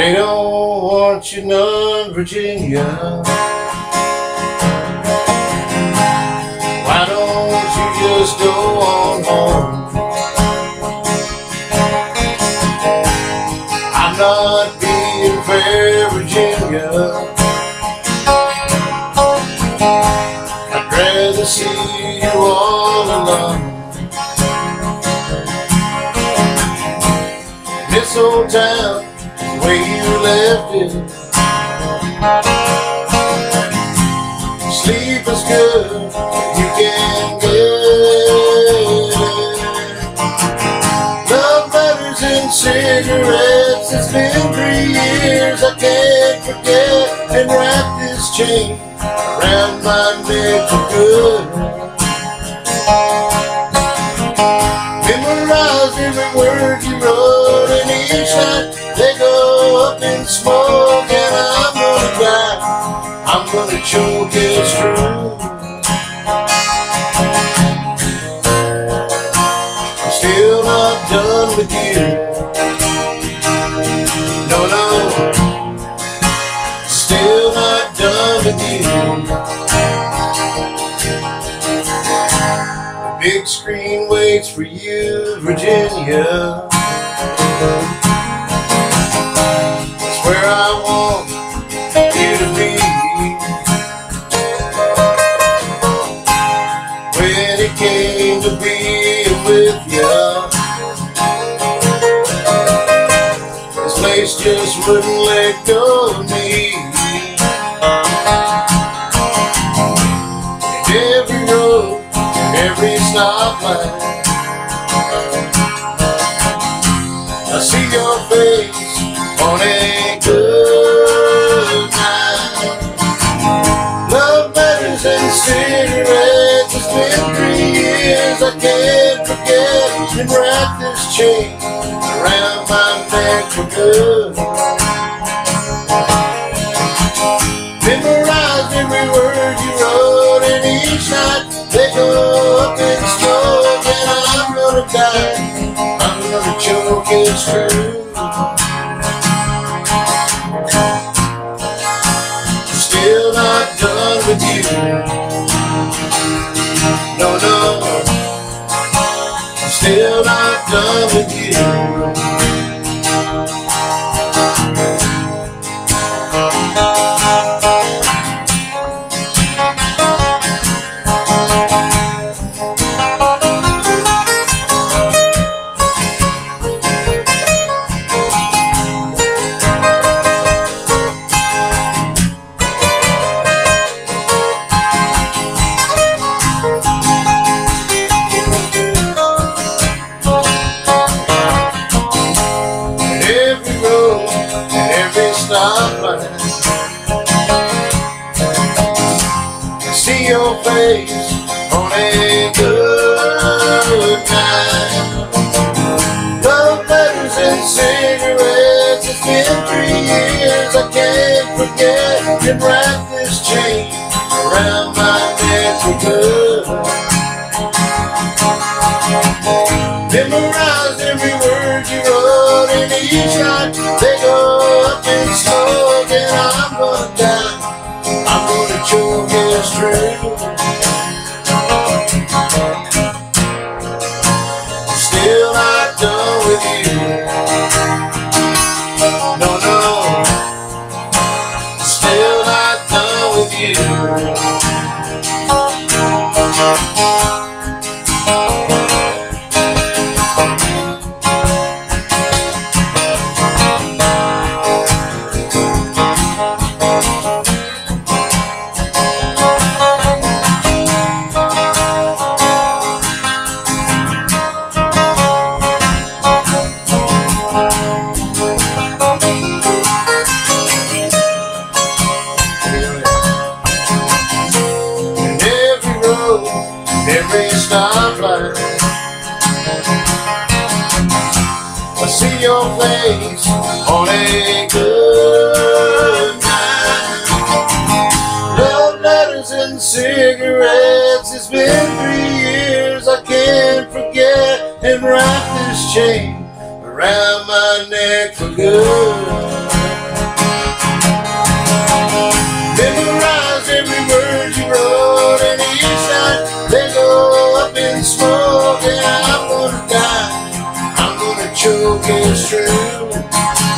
They don't want you none, Virginia. Why don't you just go on home? I'm not being fair, Virginia. I'd rather see you all alone. This old town, the way you left it. Sleep is good, you can get it. Love letters and cigarettes. It's been 3 years, I can't forget. And wrap this chain around my neck for good. Memorize every word you wrote, and each night they go up in smoke. And I'm gonna die, I'm gonna choke, it's true. I'm still not done with you. No, no, still not done with you. The big screen waits for you, Virginia. It's where I want you to be. When it came to being with you, this place just wouldn't let go of me. And every road, every stoplight, I see your face on a good night. Love letters and cigarettes. It's been 3 years, I can't forget. And wrap this chain around my neck for good. Memorize every word you wrote, and each night they go up in smoke. And I'm gonna die, I'm gonna choke, it's true. Still not done with you. No, no, still not done with you. I see your face on a good night. Love letters and cigarettes. It's been 3 years, I can't forget. And wrap this chain around my neck for good. Memorize every word you wrote, and each night they go up in smoke. And I'm gonna die, I'm gonna choke, it's true. Still not done with you. No, no, still not done with you. Every stoplight, I see your face on a good night. Love letters and cigarettes. It's been 3 years, I can't forget. And wrap this chain around my neck for good. joke is true.